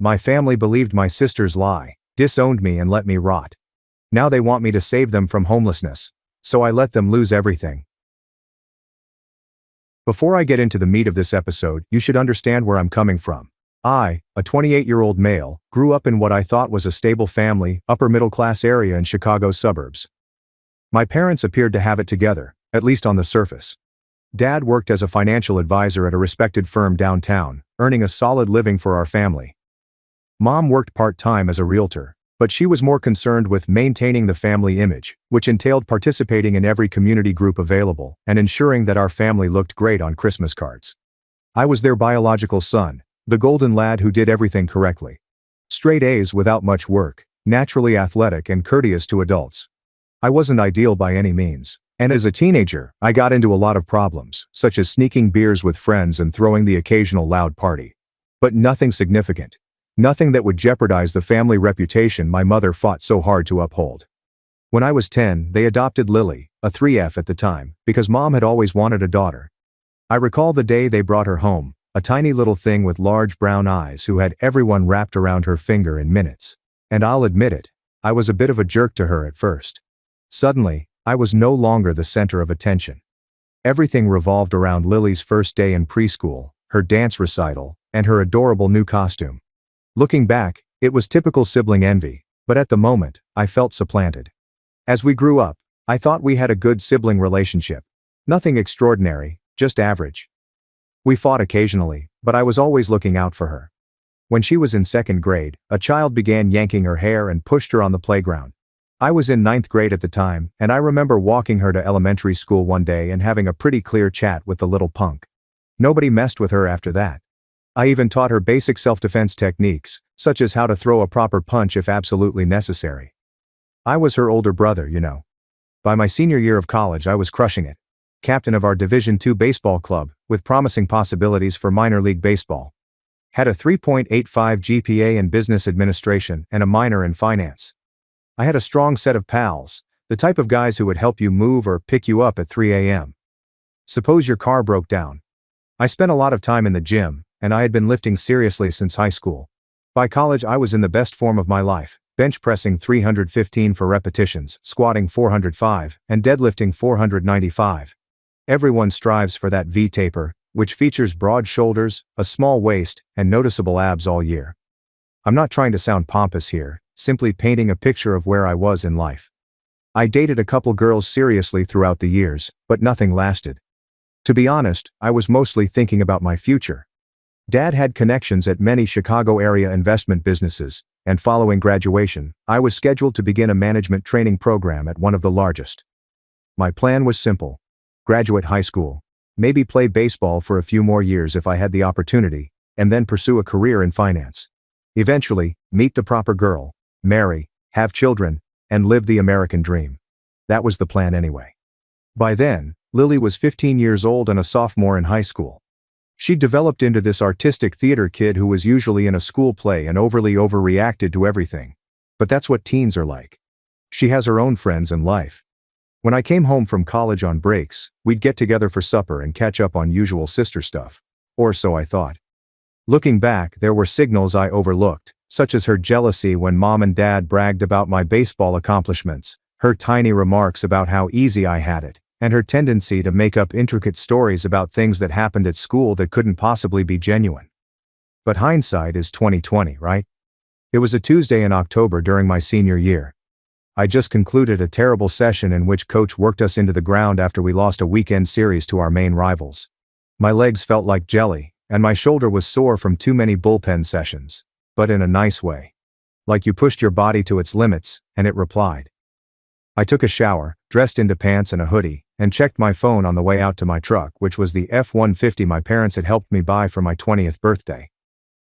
My family believed my sister's lie, disowned me and let me rot. Now they want me to save them from homelessness. So I let them lose everything. Before I get into the meat of this episode, you should understand where I'm coming from. I, a 28-year-old male, grew up in what I thought was a stable family, upper-middle-class area in Chicago's suburbs. My parents appeared to have it together, at least on the surface. Dad worked as a financial advisor at a respected firm downtown, earning a solid living for our family. Mom worked part-time as a realtor, but she was more concerned with maintaining the family image, which entailed participating in every community group available and ensuring that our family looked great on Christmas cards. I was their biological son, the golden lad who did everything correctly. Straight A's without much work, naturally athletic and courteous to adults. I wasn't ideal by any means, and as a teenager, I got into a lot of problems, such as sneaking beers with friends and throwing the occasional loud party. But nothing significant. Nothing that would jeopardize the family reputation my mother fought so hard to uphold. When I was 10, they adopted Lily, a 3F at the time, because Mom had always wanted a daughter. I recall the day they brought her home, a tiny little thing with large brown eyes who had everyone wrapped around her finger in minutes. And I'll admit it, I was a bit of a jerk to her at first. Suddenly, I was no longer the center of attention. Everything revolved around Lily's first day in preschool, her dance recital, and her adorable new costume. Looking back, it was typical sibling envy, but at the moment, I felt supplanted. As we grew up, I thought we had a good sibling relationship. Nothing extraordinary, just average. We fought occasionally, but I was always looking out for her. When she was in second grade, a child began yanking her hair and pushed her on the playground. I was in ninth grade at the time, and I remember walking her to elementary school one day and having a pretty clear chat with the little punk. Nobody messed with her after that. I even taught her basic self-defense techniques, such as how to throw a proper punch if absolutely necessary. I was her older brother, you know. By my senior year of college, I was crushing it. Captain of our Division II baseball club, with promising possibilities for minor league baseball. Had a 3.85 GPA in business administration and a minor in finance. I had a strong set of pals, the type of guys who would help you move or pick you up at 3 a.m. Suppose your car broke down. I spent a lot of time in the gym, and I had been lifting seriously since high school. By college, I was in the best form of my life, bench pressing 315 for repetitions, squatting 405, and deadlifting 495. Everyone strives for that V-taper, which features broad shoulders, a small waist, and noticeable abs all year. I'm not trying to sound pompous here, simply painting a picture of where I was in life. I dated a couple girls seriously throughout the years, but nothing lasted. To be honest, I was mostly thinking about my future. Dad had connections at many Chicago area investment businesses, and following graduation, I was scheduled to begin a management training program at one of the largest. My plan was simple. Graduate high school, maybe play baseball for a few more years if I had the opportunity, and then pursue a career in finance. Eventually, meet the proper girl, marry, have children, and live the American dream. That was the plan anyway. By then, Lily was 15 years old and a sophomore in high school. She developed into this artistic theater kid who was usually in a school play and overly overreacted to everything. But that's what teens are like. She has her own friends and life. When I came home from college on breaks, we'd get together for supper and catch up on usual sister stuff. Or so I thought. Looking back, there were signals I overlooked, such as her jealousy when Mom and Dad bragged about my baseball accomplishments, her tiny remarks about how easy I had it, and her tendency to make up intricate stories about things that happened at school that couldn't possibly be genuine. But hindsight is 20/20, right? It was a Tuesday in October during my senior year. I just concluded a terrible session in which coach worked us into the ground after we lost a weekend series to our main rivals. My legs felt like jelly, and my shoulder was sore from too many bullpen sessions, but in a nice way. Like you pushed your body to its limits, and it replied. I took a shower, dressed into pants and a hoodie, and checked my phone on the way out to my truck, which was the F-150 my parents had helped me buy for my 20th birthday.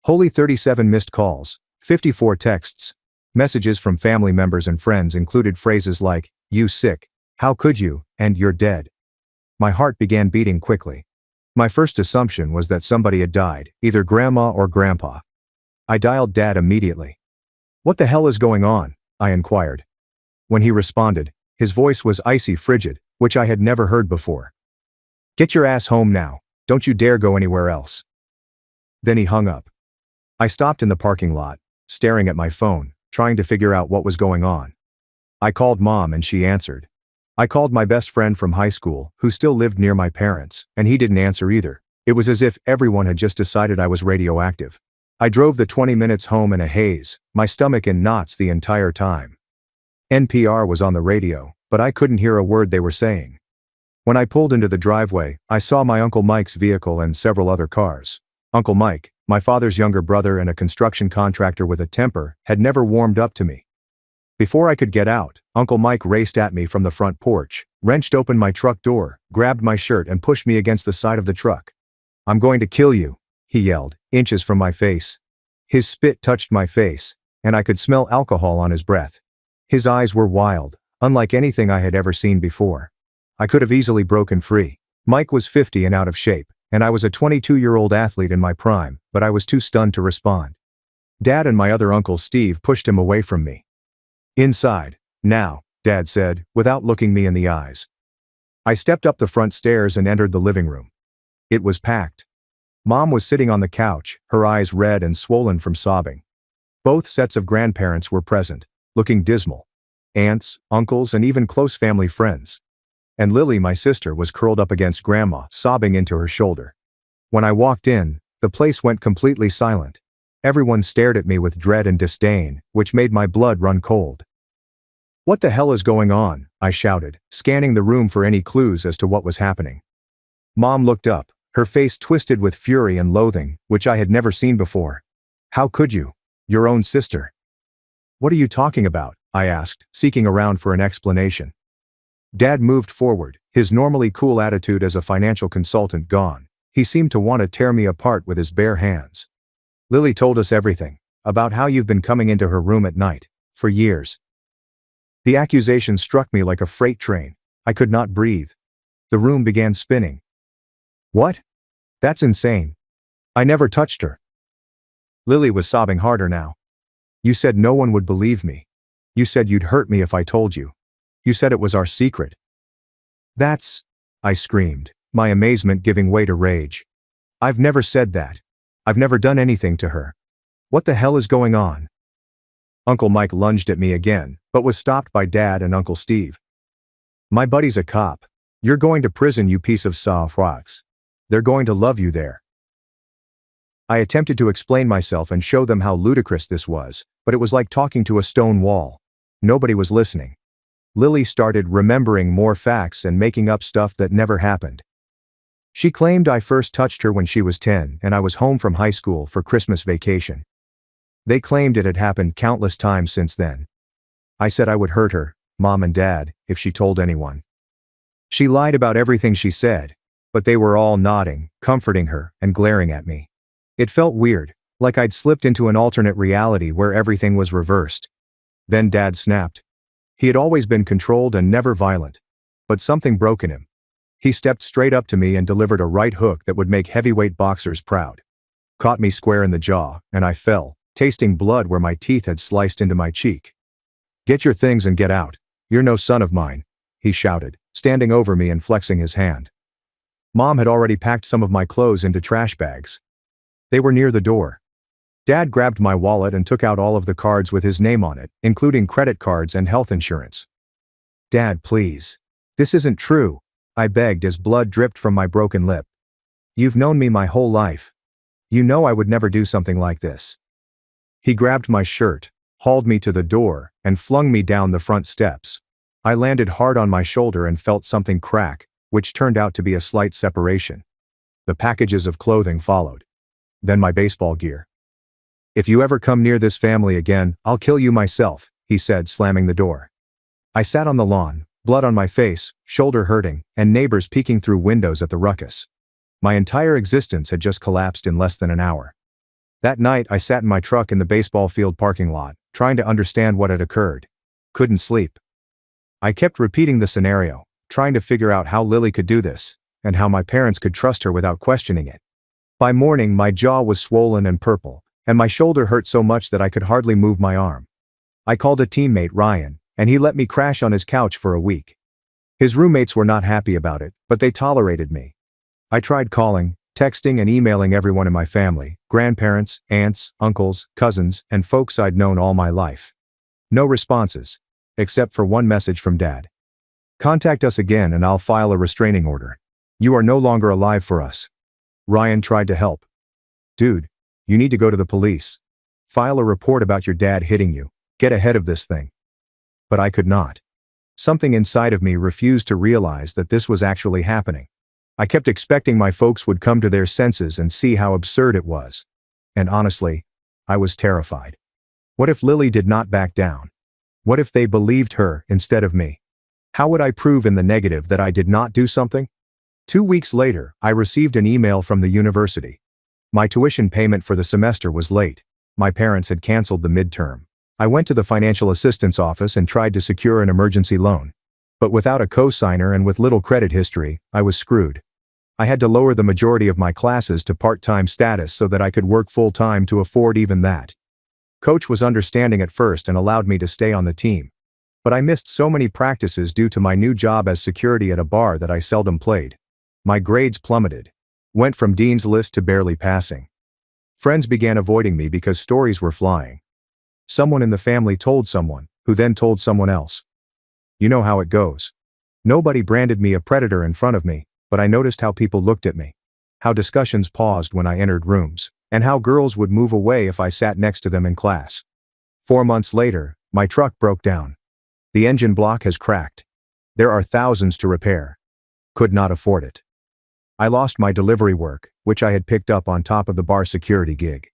Holy 37 missed calls, 54 texts. Messages from family members and friends included phrases like, "You sick, how could you," and "You're dead." My heart began beating quickly. My first assumption was that somebody had died, either grandma or grandpa. I dialed Dad immediately. "What the hell is going on?" I inquired. When he responded, his voice was icy frigid, which I had never heard before. "Get your ass home now. Don't you dare go anywhere else." Then he hung up. I stopped in the parking lot, staring at my phone, trying to figure out what was going on. I called Mom and she answered. I called my best friend from high school, who still lived near my parents, and he didn't answer either. It was as if everyone had just decided I was radioactive. I drove the 20 minutes home in a haze, my stomach in knots the entire time. NPR was on the radio, but I couldn't hear a word they were saying. When I pulled into the driveway, I saw my Uncle Mike's vehicle and several other cars. Uncle Mike, my father's younger brother and a construction contractor with a temper, had never warmed up to me. Before I could get out, Uncle Mike raced at me from the front porch, wrenched open my truck door, grabbed my shirt and pushed me against the side of the truck. "I'm going to kill you," he yelled, inches from my face. His spit touched my face, and I could smell alcohol on his breath. His eyes were wild, unlike anything I had ever seen before. I could have easily broken free. Mike was 50 and out of shape, and I was a 22-year-old athlete in my prime, but I was too stunned to respond. Dad and my other uncle Steve pushed him away from me. "Inside, now," Dad said, without looking me in the eyes. I stepped up the front stairs and entered the living room. It was packed. Mom was sitting on the couch, her eyes red and swollen from sobbing. Both sets of grandparents were present, looking dismal. Aunts, uncles, and even close family friends. And Lily, my sister, was curled up against Grandma, sobbing into her shoulder. When I walked in, the place went completely silent. Everyone stared at me with dread and disdain, which made my blood run cold. "What the hell is going on?" I shouted, scanning the room for any clues as to what was happening. Mom looked up, her face twisted with fury and loathing, which I had never seen before. "How could you? Your own sister." "What are you talking about?" I asked, seeking around for an explanation. Dad moved forward, his normally cool attitude as a financial consultant gone. He seemed to want to tear me apart with his bare hands. "Lily told us everything, about how you've been coming into her room at night, for years." The accusation struck me like a freight train. I could not breathe. The room began spinning. "What? That's insane. I never touched her." Lily was sobbing harder now. "You said no one would believe me. You said you'd hurt me if I told you. You said it was our secret." "That's..." I screamed, my amazement giving way to rage. "I've never said that. I've never done anything to her. What the hell is going on?" Uncle Mike lunged at me again, but was stopped by Dad and Uncle Steve. "My buddy's a cop. You're going to prison, you piece of sauerkraut. They're going to love you there." I attempted to explain myself and show them how ludicrous this was, but it was like talking to a stone wall. Nobody was listening. Lily started remembering more facts and making up stuff that never happened. She claimed I first touched her when she was 10 and I was home from high school for Christmas vacation. They claimed it had happened countless times since then. I said I would hurt her, Mom and Dad, if she told anyone. She lied about everything she said, but they were all nodding, comforting her, and glaring at me. It felt weird, like I'd slipped into an alternate reality where everything was reversed. Then Dad snapped. He had always been controlled and never violent. But something broke in him. He stepped straight up to me and delivered a right hook that would make heavyweight boxers proud. Caught me square in the jaw, and I fell, tasting blood where my teeth had sliced into my cheek. "Get your things and get out. You're no son of mine," he shouted, standing over me and flexing his hand. Mom had already packed some of my clothes into trash bags. They were near the door. Dad grabbed my wallet and took out all of the cards with his name on it, including credit cards and health insurance. "Dad, please. This isn't true," I begged as blood dripped from my broken lip. "You've known me my whole life. You know I would never do something like this." He grabbed my shirt, hauled me to the door, and flung me down the front steps. I landed hard on my shoulder and felt something crack, which turned out to be a slight separation. The packages of clothing followed. Then my baseball gear. "If you ever come near this family again, I'll kill you myself," he said, slamming the door. I sat on the lawn, blood on my face, shoulder hurting, and neighbors peeking through windows at the ruckus. My entire existence had just collapsed in less than an hour. That night I sat in my truck in the baseball field parking lot, trying to understand what had occurred. Couldn't sleep. I kept repeating the scenario, trying to figure out how Lily could do this, and how my parents could trust her without questioning it. By morning my jaw was swollen and purple, and my shoulder hurt so much that I could hardly move my arm. I called a teammate, Ryan, and he let me crash on his couch for a week. His roommates were not happy about it, but they tolerated me. I tried calling, texting and emailing everyone in my family, grandparents, aunts, uncles, cousins, and folks I'd known all my life. No responses. Except for one message from Dad. Contact us again and I'll file a restraining order. You are no longer alive for us. Ryan tried to help. Dude, you need to go to the police. File a report about your dad hitting you. Get ahead of this thing. But I could not. Something inside of me refused to realize that this was actually happening. I kept expecting my folks would come to their senses and see how absurd it was. And honestly, I was terrified. What if Lily did not back down? What if they believed her instead of me? How would I prove in the negative that I did not do something? 2 weeks later, I received an email from the university. My tuition payment for the semester was late. My parents had canceled the midterm. I went to the financial assistance office and tried to secure an emergency loan. But without a co-signer and with little credit history, I was screwed. I had to lower the majority of my classes to part-time status so that I could work full-time to afford even that. Coach was understanding at first and allowed me to stay on the team. But I missed so many practices due to my new job as security at a bar that I seldom played. My grades plummeted. Went from dean's list to barely passing. Friends began avoiding me because stories were flying. Someone in the family told someone, who then told someone else. You know how it goes. Nobody branded me a predator in front of me, but I noticed how people looked at me. How discussions paused when I entered rooms, and how girls would move away if I sat next to them in class. 4 months later, my truck broke down. The engine block has cracked. There are thousands to repair. Could not afford it. I lost my delivery work, which I had picked up on top of the bar security gig.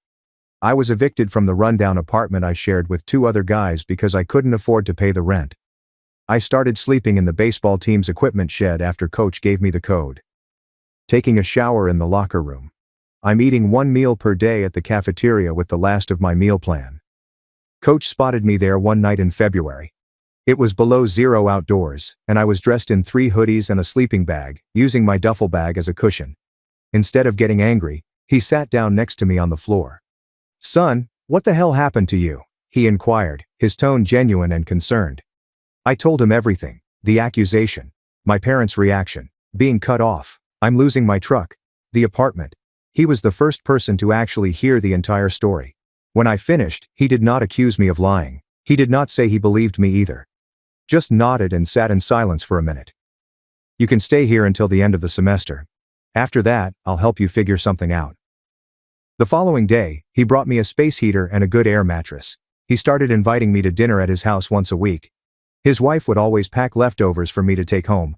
I was evicted from the rundown apartment I shared with 2 other guys because I couldn't afford to pay the rent. I started sleeping in the baseball team's equipment shed after Coach gave me the code. Taking a shower in the locker room. I'm eating 1 meal per day at the cafeteria with the last of my meal plan. Coach spotted me there one night in February. It was below zero outdoors, and I was dressed in 3 hoodies and a sleeping bag, using my duffel bag as a cushion. Instead of getting angry, he sat down next to me on the floor. Son, what the hell happened to you? He inquired, his tone genuine and concerned. I told him everything, the accusation, my parents' reaction, being cut off, I'm losing my truck, the apartment. He was the first person to actually hear the entire story. When I finished, he did not accuse me of lying. He did not say he believed me either. Just nodded and sat in silence for a minute. You can stay here until the end of the semester. After that, I'll help you figure something out. The following day, he brought me a space heater and a good air mattress. He started inviting me to dinner at his house once a week. His wife would always pack leftovers for me to take home.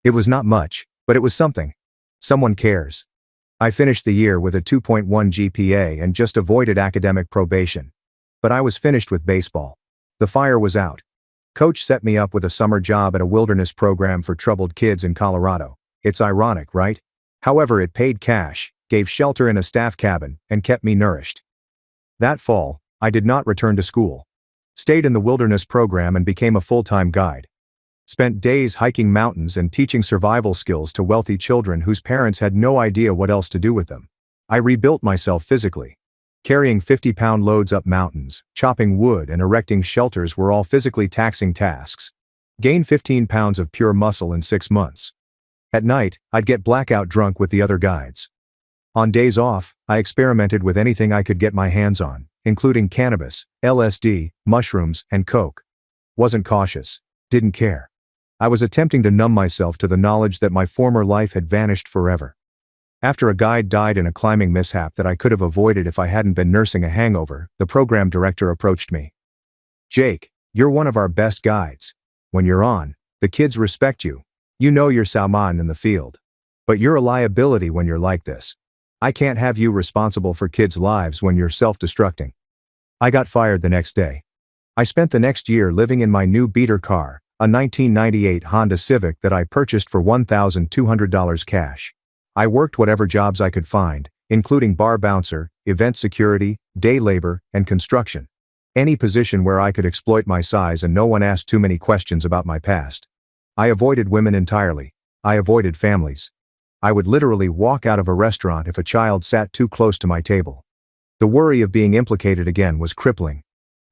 It was not much, but it was something. Someone cares. I finished the year with a 2.1 GPA and just avoided academic probation. But I was finished with baseball. The fire was out. Coach set me up with a summer job at a wilderness program for troubled kids in Colorado. It's ironic, right? However, it paid cash, gave shelter in a staff cabin, and kept me nourished. That fall, I did not return to school. Stayed in the wilderness program and became a full-time guide. Spent days hiking mountains and teaching survival skills to wealthy children whose parents had no idea what else to do with them. I rebuilt myself physically. Carrying 50-pound loads up mountains, chopping wood and erecting shelters were all physically taxing tasks. Gained 15 pounds of pure muscle in 6 months. At night, I'd get blackout drunk with the other guides. On days off, I experimented with anything I could get my hands on, including cannabis, LSD, mushrooms, and coke. Wasn't cautious. Didn't care. I was attempting to numb myself to the knowledge that my former life had vanished forever. After a guide died in a climbing mishap that I could have avoided if I hadn't been nursing a hangover, the program director approached me. Jake, you're one of our best guides. When you're on, the kids respect you. You know you're Salman in the field. But you're a liability when you're like this. I can't have you responsible for kids' lives when you're self-destructing. I got fired the next day. I spent the next year living in my new beater car, a 1998 Honda Civic that I purchased for $1,200 cash. I worked whatever jobs I could find, including bar bouncer, event security, day labor, and construction. Any position where I could exploit my size and no one asked too many questions about my past. I avoided women entirely. I avoided families. I would literally walk out of a restaurant if a child sat too close to my table. The worry of being implicated again was crippling.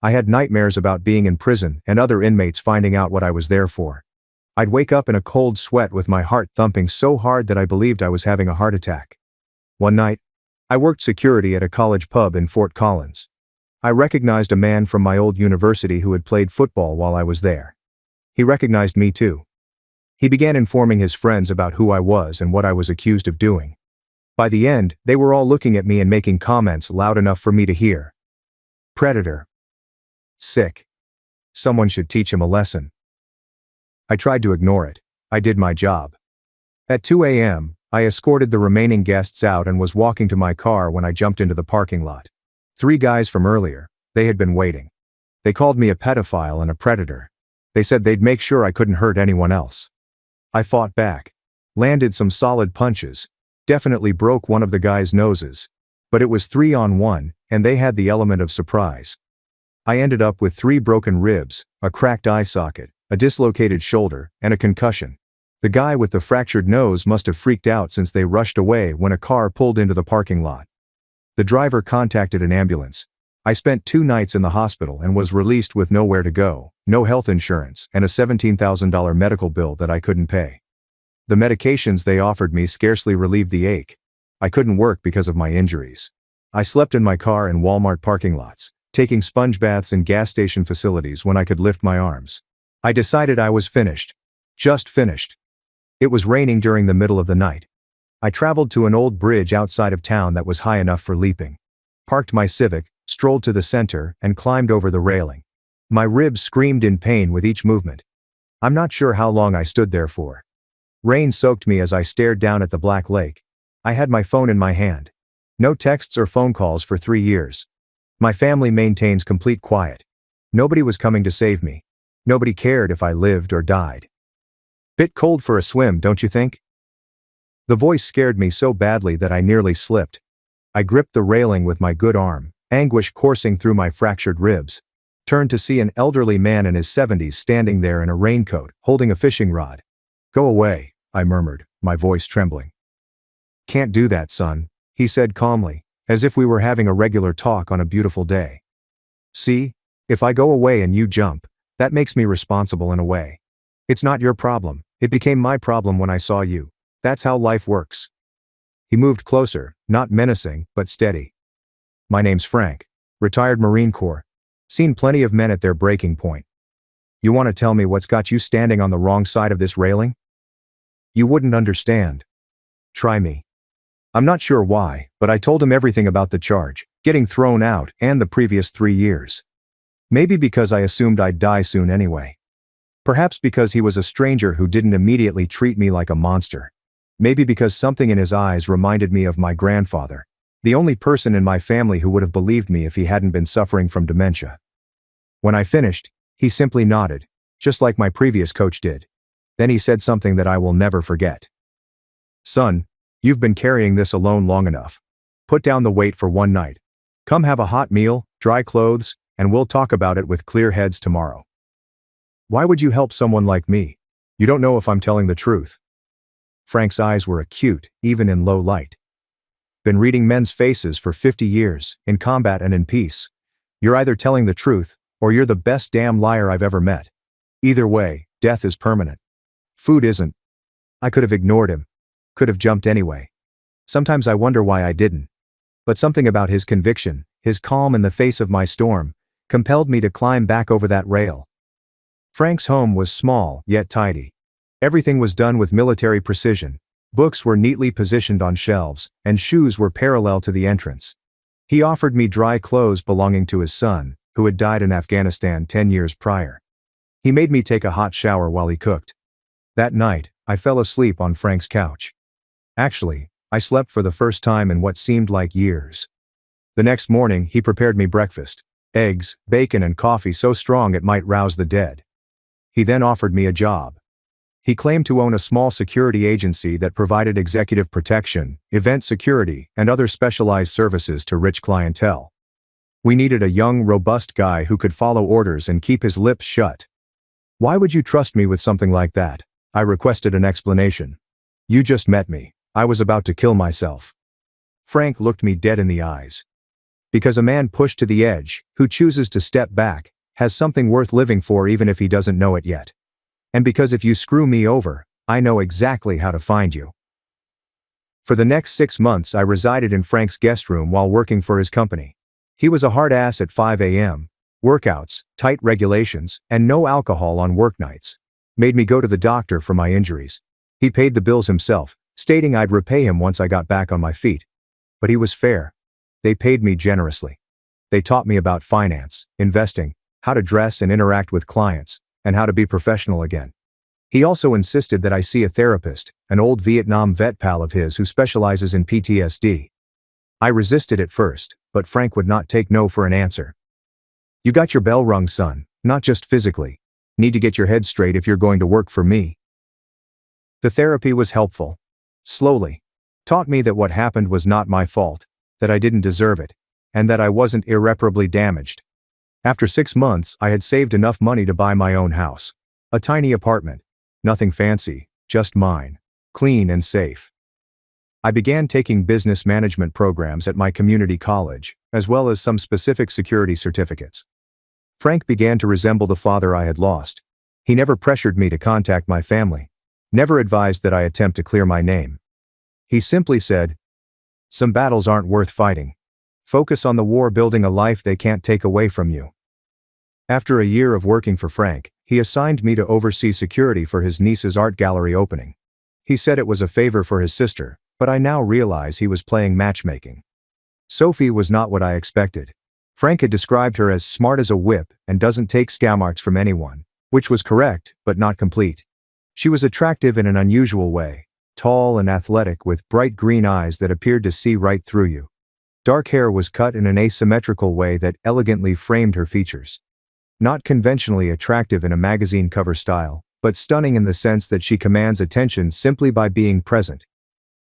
I had nightmares about being in prison and other inmates finding out what I was there for. I'd wake up in a cold sweat with my heart thumping so hard that I believed I was having a heart attack. One night, I worked security at a college pub in Fort Collins. I recognized a man from my old university who had played football while I was there. He recognized me too. He began informing his friends about who I was and what I was accused of doing. By the end, they were all looking at me and making comments loud enough for me to hear. Predator. Sick. Someone should teach him a lesson. I tried to ignore it. I did my job. At 2 a.m., I escorted the remaining guests out and was walking to my car when I jumped into the parking lot. 3 guys from earlier, they had been waiting. They called me a pedophile and a predator. They said they'd make sure I couldn't hurt anyone else. I fought back. Landed some solid punches. Definitely broke one of the guys' noses. But it was 3-on-1, and they had the element of surprise. I ended up with 3 broken ribs, a cracked eye socket, a dislocated shoulder, and a concussion. The guy with the fractured nose must have freaked out since they rushed away when a car pulled into the parking lot. The driver contacted an ambulance. I spent 2 nights in the hospital and was released with nowhere to go, no health insurance, and a $17,000 medical bill that I couldn't pay. The medications they offered me scarcely relieved the ache. I couldn't work because of my injuries. I slept in my car in Walmart parking lots, taking sponge baths in gas station facilities when I could lift my arms. I decided I was finished. Just finished. It was raining during the middle of the night. I traveled to an old bridge outside of town that was high enough for leaping. Parked my Civic, strolled to the center, and climbed over the railing. My ribs screamed in pain with each movement. I'm not sure how long I stood there for. Rain soaked me as I stared down at the black lake. I had my phone in my hand. No texts or phone calls for 3 years. My family maintains complete quiet. Nobody was coming to save me. Nobody cared if I lived or died. Bit cold for a swim, don't you think? The voice scared me so badly that I nearly slipped. I gripped the railing with my good arm, anguish coursing through my fractured ribs. Turned to see an elderly man in his 70s standing there in a raincoat, holding a fishing rod. Go away, I murmured, my voice trembling. Can't do that, son, he said calmly, as if we were having a regular talk on a beautiful day. See, if I go away and you jump, that makes me responsible in a way. It's not your problem, it became my problem when I saw you. That's how life works. He moved closer, not menacing, but steady. My name's Frank, retired Marine Corps. Seen plenty of men at their breaking point. You want to tell me what's got you standing on the wrong side of this railing? You wouldn't understand. Try me. I'm not sure why, but I told him everything about the charge, getting thrown out, and the previous 3 years. Maybe because I assumed I'd die soon anyway. Perhaps because he was a stranger who didn't immediately treat me like a monster. Maybe because something in his eyes reminded me of my grandfather, the only person in my family who would have believed me if he hadn't been suffering from dementia. When I finished, he simply nodded, just like my previous coach did. Then he said something that I will never forget. Son, you've been carrying this alone long enough. Put down the weight for one night. Come have a hot meal, dry clothes, and we'll talk about it with clear heads tomorrow. Why would you help someone like me? You don't know if I'm telling the truth. Frank's eyes were acute, even in low light. Been reading men's faces for 50 years, in combat and in peace. You're either telling the truth, or you're the best damn liar I've ever met. Either way, death is permanent. Food isn't. I could have ignored him. Could have jumped anyway. Sometimes I wonder why I didn't. But something about his conviction, his calm in the face of my storm, compelled me to climb back over that rail. Frank's home was small, yet tidy. Everything was done with military precision. Books were neatly positioned on shelves, and shoes were parallel to the entrance. He offered me dry clothes belonging to his son, who had died in Afghanistan 10 years prior. He made me take a hot shower while he cooked. That night, I fell asleep on Frank's couch. Actually, I slept for the first time in what seemed like years. The next morning, he prepared me breakfast, eggs, bacon, and coffee so strong it might rouse the dead. He then offered me a job. He claimed to own a small security agency that provided executive protection, event security, and other specialized services to rich clientele. We needed a young, robust guy who could follow orders and keep his lips shut. Why would you trust me with something like that? I requested an explanation. You just met me. I was about to kill myself. Frank looked me dead in the eyes. Because a man pushed to the edge, who chooses to step back, has something worth living for even if he doesn't know it yet. And because if you screw me over, I know exactly how to find you. For the next 6 months I resided in Frank's guest room while working for his company. He was a hard ass at 5 a.m. Workouts, tight regulations, and no alcohol on work nights. Made me go to the doctor for my injuries. He paid the bills himself, stating I'd repay him once I got back on my feet. But he was fair. They paid me generously. They taught me about finance, investing, how to dress and interact with clients, and how to be professional again. He also insisted that I see a therapist, an old Vietnam vet pal of his who specializes in PTSD. I resisted at first, but Frank would not take no for an answer. You got your bell rung, son, not just physically. Need to get your head straight if you're going to work for me. The therapy was helpful. Slowly. Taught me that what happened was not my fault, that I didn't deserve it, and that I wasn't irreparably damaged. After 6 months, I had saved enough money to buy my own house. A tiny apartment. Nothing fancy, just mine. Clean and safe. I began taking business management programs at my community college, as well as some specific security certificates. Frank began to resemble the father I had lost. He never pressured me to contact my family. Never advised that I attempt to clear my name. He simply said, "Some battles aren't worth fighting. Focus on the war building a life they can't take away from you." After a year of working for Frank, he assigned me to oversee security for his niece's art gallery opening. He said it was a favor for his sister, but I now realize he was playing matchmaking. Sophie was not what I expected. Frank had described her as smart as a whip and doesn't take scamarts from anyone, which was correct, but not complete. She was attractive in an unusual way, tall and athletic with bright green eyes that appeared to see right through you. Dark hair was cut in an asymmetrical way that elegantly framed her features. Not conventionally attractive in a magazine cover style, but stunning in the sense that she commands attention simply by being present.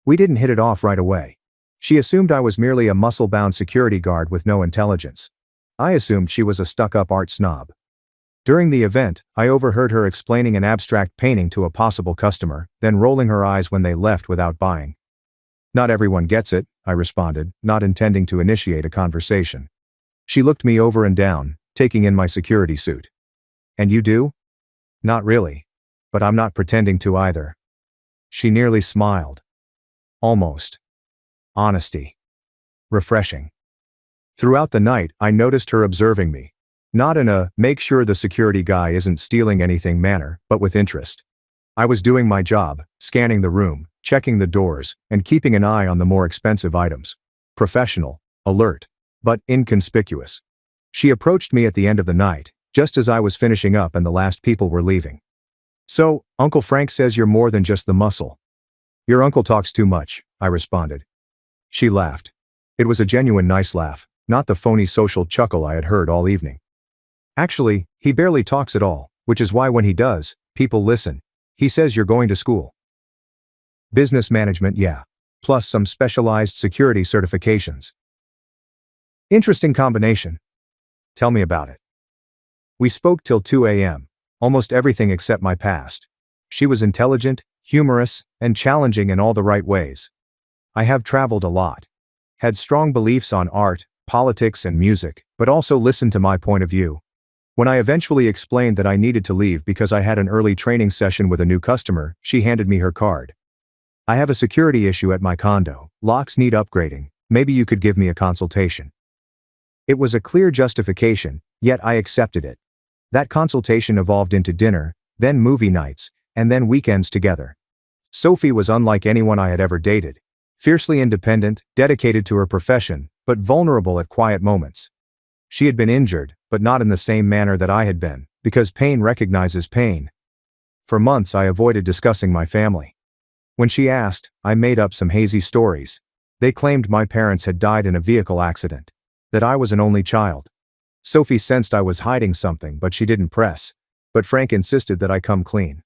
We didn't hit it off right away. She assumed I was merely a muscle-bound security guard with no intelligence. I assumed she was a stuck-up art snob. During the event, I overheard her explaining an abstract painting to a possible customer, then rolling her eyes when they left without buying. "Not everyone gets it," I responded, not intending to initiate a conversation. She looked me over and down, taking in my security suit. "And you do?" "Not really. But I'm not pretending to either." She nearly smiled. Almost. Honesty. Refreshing. Throughout the night, I noticed her observing me. Not in a "make sure the security guy isn't stealing anything" manner, but with interest. I was doing my job, scanning the room, checking the doors, and keeping an eye on the more expensive items. Professional, alert, but inconspicuous. She approached me at the end of the night, just as I was finishing up and the last people were leaving. "So, Uncle Frank says you're more than just the muscle." "Your uncle talks too much," I responded. She laughed. It was a genuine nice laugh, not the phony social chuckle I had heard all evening. "Actually, he barely talks at all, which is why when he does, people listen. He says you're going to school." "Business management, yeah. Plus some specialized security certifications." "Interesting combination. Tell me about it." We spoke till 2 a.m., almost everything except my past. She was intelligent, humorous, and challenging in all the right ways. I have traveled a lot. Had strong beliefs on art, politics, and music, but also listened to my point of view. When I eventually explained that I needed to leave because I had an early training session with a new customer, she handed me her card. "I have a security issue at my condo. Locks need upgrading. Maybe you could give me a consultation." It was a clear justification, yet I accepted it. That consultation evolved into dinner, then movie nights, and then weekends together. Sophie was unlike anyone I had ever dated. Fiercely independent, dedicated to her profession, but vulnerable at quiet moments. She had been injured, but not in the same manner that I had been, because pain recognizes pain. For months I avoided discussing my family. When she asked, I made up some hazy stories. They claimed my parents had died in a vehicle accident. That I was an only child. Sophie sensed I was hiding something, but she didn't press. But Frank insisted that I come clean.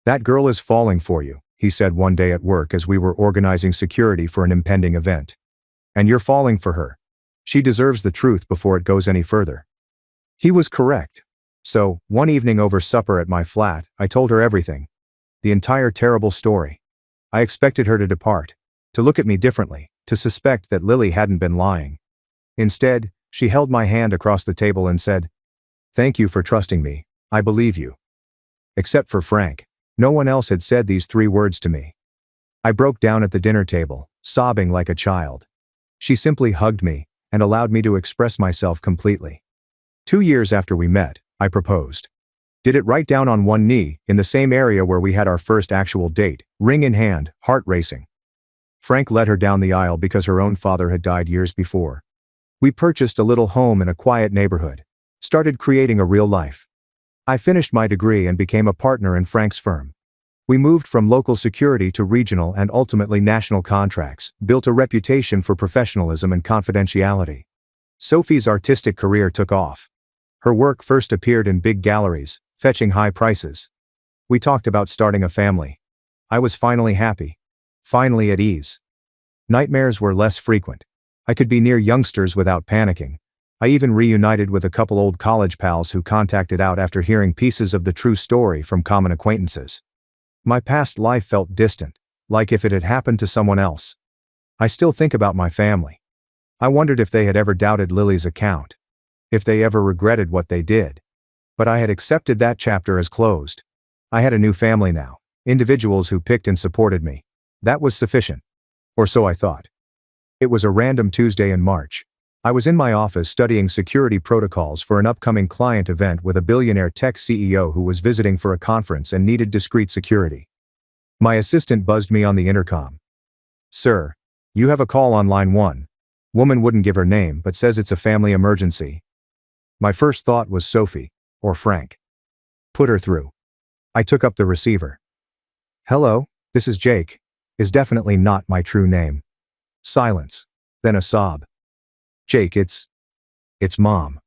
"That girl is falling for you," he said one day at work as we were organizing security for an impending event. "And you're falling for her. She deserves the truth before it goes any further." He was correct. So, one evening over supper at my flat, I told her everything. The entire terrible story. I expected her to depart, to look at me differently, to suspect that Lily hadn't been lying. Instead, she held my hand across the table and said, "Thank you for trusting me. I believe you." Except for Frank. No one else had said these 3 words to me. I broke down at the dinner table, sobbing like a child. She simply hugged me and allowed me to express myself completely. 2 years after we met, I proposed. Did it right down on one knee, in the same area where we had our first actual date, ring in hand, heart racing. Frank led her down the aisle because her own father had died years before. We purchased a little home in a quiet neighborhood. Started creating a real life. I finished my degree and became a partner in Frank's firm. We moved from local security to regional and ultimately national contracts, built a reputation for professionalism and confidentiality. Sophie's artistic career took off. Her work first appeared in big galleries, fetching high prices. We talked about starting a family. I was finally happy. Finally at ease. Nightmares were less frequent. I could be near youngsters without panicking. I even reunited with a couple old college pals who contacted out after hearing pieces of the true story from common acquaintances. My past life felt distant, like if it had happened to someone else. I still think about my family. I wondered if they had ever doubted Lily's account. If they ever regretted what they did. But I had accepted that chapter as closed. I had a new family now, individuals who picked and supported me. That was sufficient. Or so I thought. It was a random Tuesday in March. I was in my office studying security protocols for an upcoming client event with a billionaire tech CEO who was visiting for a conference and needed discreet security. My assistant buzzed me on the intercom. "Sir, you have a call on line 1. Woman wouldn't give her name but says it's a family emergency." My first thought was Sophie, or Frank. "Put her through." I took up the receiver. "Hello, this is Jake," is definitely not my true name. Silence. Then a sob. "Jake, it's Mom."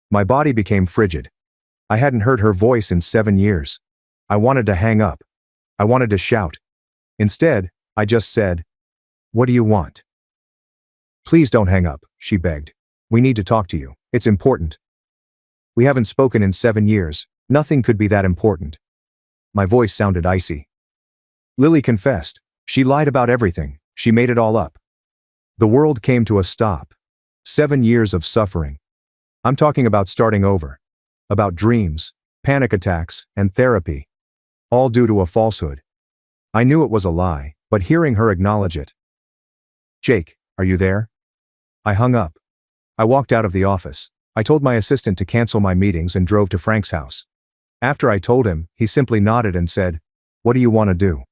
My body became frigid. I hadn't heard her voice in 7 years. I wanted to hang up. I wanted to shout. Instead, I just said, "What do you want?" "Please don't hang up," she begged. "We need to talk to you. It's important." "We haven't spoken in 7 years. Nothing could be that important." My voice sounded icy. Lily confessed. She lied about everything. She made it all up. The world came to a stop. 7 years of suffering. I'm talking about starting over. About dreams, panic attacks, and therapy. All due to a falsehood. I knew it was a lie, but hearing her acknowledge it. "Jake, are you there?" I hung up. I walked out of the office. I told my assistant to cancel my meetings and drove to Frank's house. After I told him, he simply nodded and said, "What do you want to do?"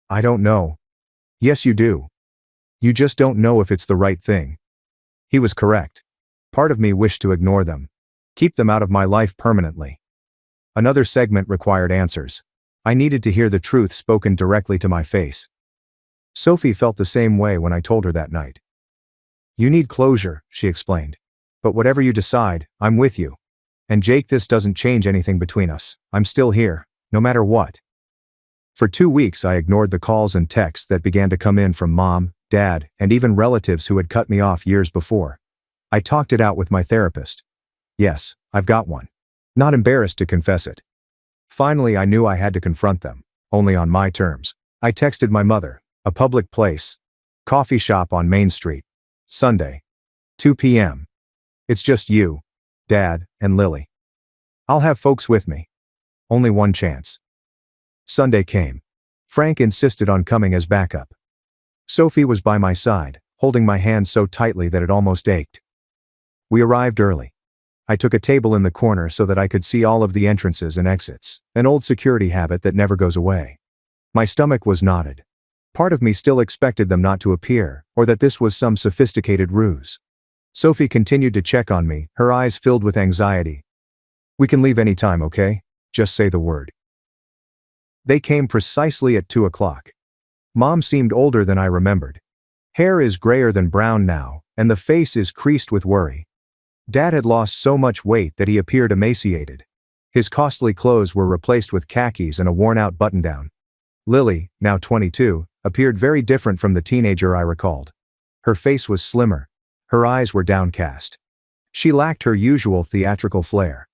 "I don't know." "Yes, you do. You just don't know if it's the right thing." He was correct. Part of me wished to ignore them. Keep them out of my life permanently. Another segment required answers. I needed to hear the truth spoken directly to my face. Sophie felt the same way when I told her that night. "You need closure," she explained. "But whatever you decide, I'm with you. And Jake, this doesn't change anything between us. I'm still here, no matter what." For 2 weeks I ignored the calls and texts that began to come in from Mom, Dad, and even relatives who had cut me off years before. I talked it out with my therapist. Yes, I've got one. Not embarrassed to confess it. Finally I knew I had to confront them, only on my terms. I texted my mother, a public place. Coffee shop on Main Street. Sunday. 2 p.m. "It's just you, Dad, and Lily. I'll have folks with me. Only one chance." Sunday came. Frank insisted on coming as backup. Sophie was by my side, holding my hand so tightly that it almost ached. We arrived early. I took a table in the corner so that I could see all of the entrances and exits, an old security habit that never goes away. My stomach was knotted. Part of me still expected them not to appear, or that this was some sophisticated ruse. Sophie continued to check on me, her eyes filled with anxiety. "We can leave any time, okay? Just say the word." They came precisely at 2 o'clock. Mom seemed older than I remembered. Hair is grayer than brown now, and the face is creased with worry. Dad had lost so much weight that he appeared emaciated. His costly clothes were replaced with khakis and a worn-out button-down. Lily, now 22, appeared very different from the teenager I recalled. Her face was slimmer. Her eyes were downcast. She lacked her usual theatrical flair.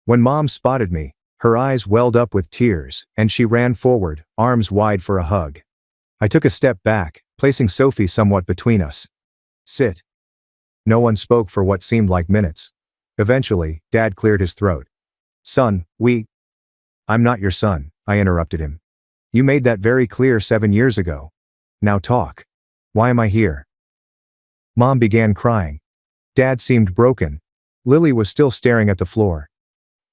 When Mom spotted me, her eyes welled up with tears, and she ran forward, arms wide for a hug. I took a step back, placing Sophie somewhat between us. "Sit." No one spoke for what seemed like minutes. Eventually, Dad cleared his throat. "Son, I'm not your son," I interrupted him. You made that very clear 7 years ago. Now talk. Why am I here? Mom began crying. Dad seemed broken. Lily was still staring at the floor.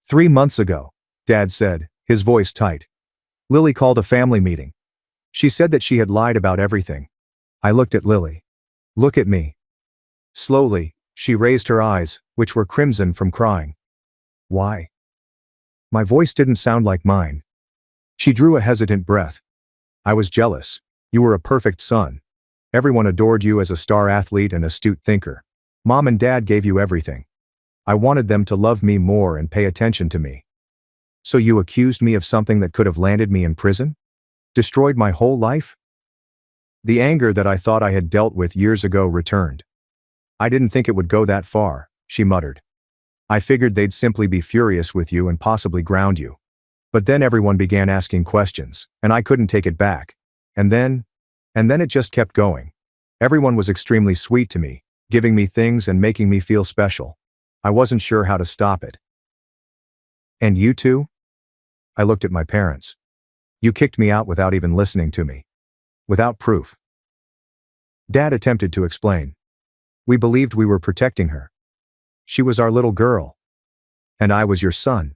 3 months ago, Dad said, his voice tight. Lily called a family meeting. She said that she had lied about everything. I looked at Lily. Look at me. Slowly, she raised her eyes, which were crimson from crying. Why? My voice didn't sound like mine. She drew a hesitant breath. I was jealous. You were a perfect son. Everyone adored you as a star athlete and astute thinker. Mom and Dad gave you everything. I wanted them to love me more and pay attention to me. So you accused me of something that could have landed me in prison? Destroyed my whole life? The anger that I thought I had dealt with years ago returned. I didn't think it would go that far, she muttered. I figured they'd simply be furious with you and possibly ground you. But then everyone began asking questions, and I couldn't take it back. And then it just kept going. Everyone was extremely sweet to me, giving me things and making me feel special. I wasn't sure how to stop it. And you too? I looked at my parents. You kicked me out without even listening to me. Without proof. Dad attempted to explain. We believed we were protecting her. She was our little girl. And I was your son.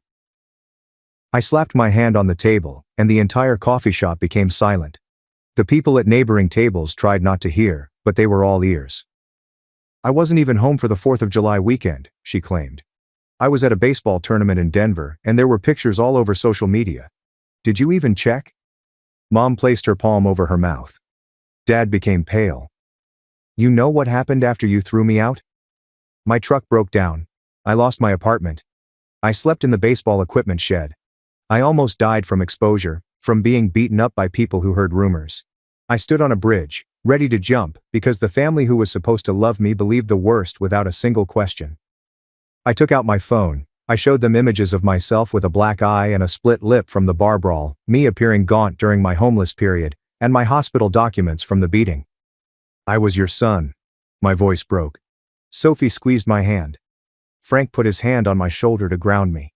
I slapped my hand on the table, and the entire coffee shop became silent. The people at neighboring tables tried not to hear, but they were all ears. I wasn't even home for the 4th of July weekend, she claimed. I was at a baseball tournament in Denver, and there were pictures all over social media. Did you even check? Mom placed her palm over her mouth. Dad became pale. You know what happened after you threw me out? My truck broke down. I lost my apartment. I slept in the baseball equipment shed. I almost died from exposure, from being beaten up by people who heard rumors. I stood on a bridge, ready to jump, because the family who was supposed to love me believed the worst without a single question. I took out my phone. I showed them images of myself with a black eye and a split lip from the bar brawl, me appearing gaunt during my homeless period, and my hospital documents from the beating. I was your son. My voice broke. Sophie squeezed my hand. Frank put his hand on my shoulder to ground me.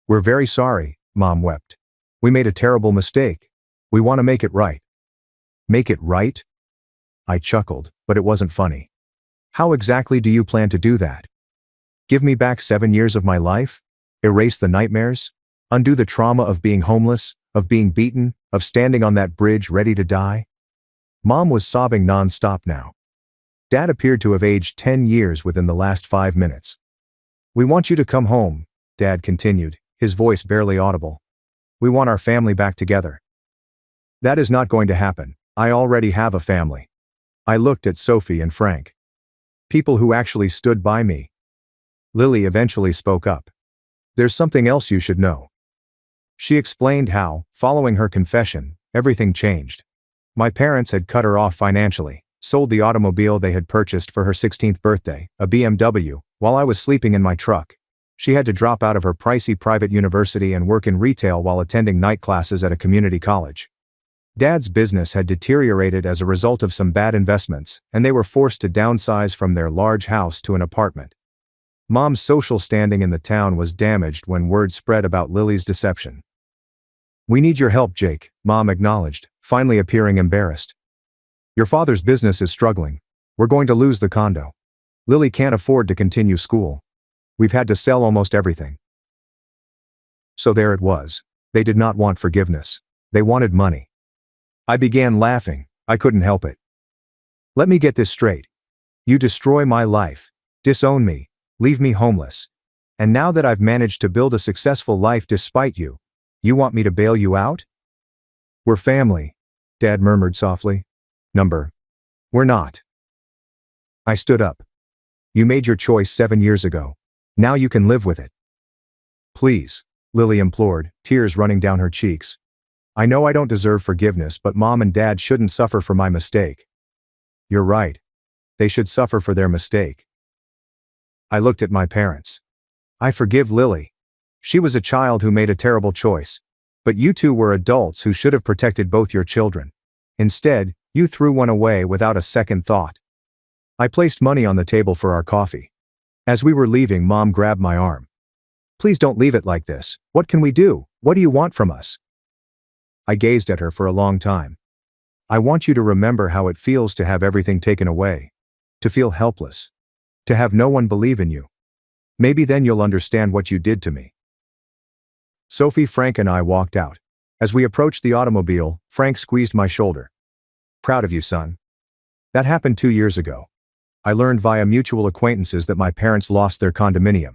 We're very sorry, Mom wept. We made a terrible mistake. We want to make it right. Make it right? I chuckled, but it wasn't funny. How exactly do you plan to do that? Give me back 7 years of my life? Erase the nightmares? Undo the trauma of being homeless, of being beaten, of standing on that bridge ready to die? Mom was sobbing non-stop now. Dad appeared to have aged 10 years within the last 5 minutes. We want you to come home, Dad continued, his voice barely audible. We want our family back together. That is not going to happen. I already have a family. I looked at Sophie and Frank. People who actually stood by me. Lily eventually spoke up. There's something else you should know. She explained how, following her confession, everything changed. My parents had cut her off financially, sold the automobile they had purchased for her 16th birthday, a BMW, while I was sleeping in my truck. She had to drop out of her pricey private university and work in retail while attending night classes at a community college. Dad's business had deteriorated as a result of some bad investments, and they were forced to downsize from their large house to an apartment. Mom's social standing in the town was damaged when word spread about Lily's deception. We need your help, Jake, Mom acknowledged, finally appearing embarrassed. Your father's business is struggling. We're going to lose the condo. Lily can't afford to continue school. We've had to sell almost everything. So there it was. They did not want forgiveness. They wanted money. I began laughing. I couldn't help it. Let me get this straight. You destroy my life, disown me, leave me homeless. And now that I've managed to build a successful life despite you, you want me to bail you out? We're family, Dad murmured softly. We're not. I stood up. You made your choice 7 years ago. Now you can live with it. Please, Lily implored, tears running down her cheeks. I know I don't deserve forgiveness, but Mom and Dad shouldn't suffer for my mistake. You're right. They should suffer for their mistake. I looked at my parents. I forgive Lily. She was a child who made a terrible choice. But you two were adults who should have protected both your children. Instead, you threw one away without a second thought. I placed money on the table for our coffee. As we were leaving, Mom grabbed my arm. Please don't leave it like this. What can we do? What do you want from us? I gazed at her for a long time. I want you to remember how it feels to have everything taken away. To feel helpless. To have no one believe in you. Maybe then you'll understand what you did to me. Sophie, Frank and I walked out. As we approached the automobile, Frank squeezed my shoulder. Proud of you, son. That happened 2 years ago. I learned via mutual acquaintances that my parents lost their condominium.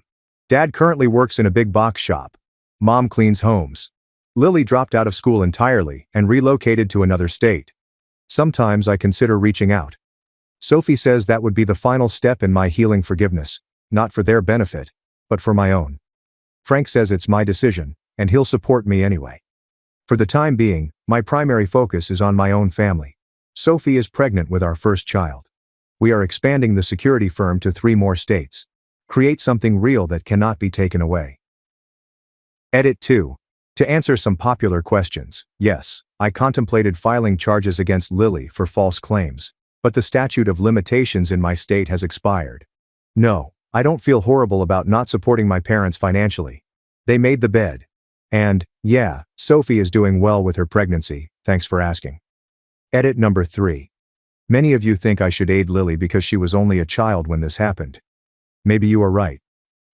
Dad currently works in a big box shop. Mom cleans homes. Lily dropped out of school entirely and relocated to another state. Sometimes I consider reaching out. Sophie says that would be the final step in my healing forgiveness, not for their benefit, but for my own. Frank says it's my decision, and he'll support me anyway. For the time being, my primary focus is on my own family. Sophie is pregnant with our first child. We are expanding the security firm to 3 more states. Create something real that cannot be taken away. Edit 2. To answer some popular questions, yes, I contemplated filing charges against Lily for false claims, but the statute of limitations in my state has expired. No, I don't feel horrible about not supporting my parents financially. They made the bed. And, yeah, Sophie is doing well with her pregnancy, thanks for asking. Edit number 3. Many of you think I should aid Lily because she was only a child when this happened. Maybe you are right.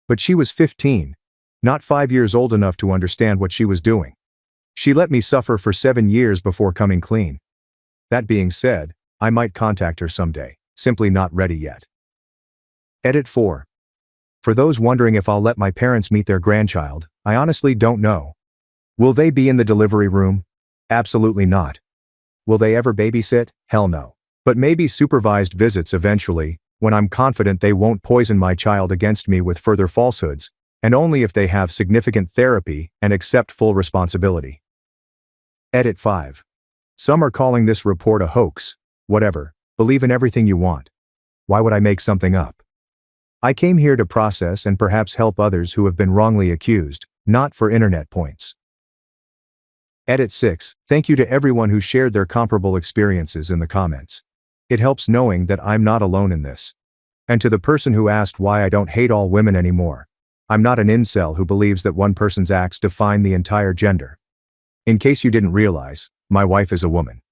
But she was 15, not 5 years old enough to understand what she was doing. She let me suffer for 7 years before coming clean. That being said, I might contact her someday, simply not ready yet. Edit 4. For those wondering if I'll let my parents meet their grandchild, I honestly don't know. Will they be in the delivery room? Absolutely not. Will they ever babysit? Hell no. But maybe supervised visits eventually, when I'm confident they won't poison my child against me with further falsehoods, and only if they have significant therapy and accept full responsibility. Edit 5. Some are calling this report a hoax. Whatever, believe in everything you want. Why would I make something up? I came here to process and perhaps help others who have been wrongly accused, not for internet points. Edit 6. Thank you to everyone who shared their comparable experiences in the comments. It helps knowing that I'm not alone in this. And to the person who asked why I don't hate all women anymore. I'm not an incel who believes that one person's acts define the entire gender. In case you didn't realize, my wife is a woman.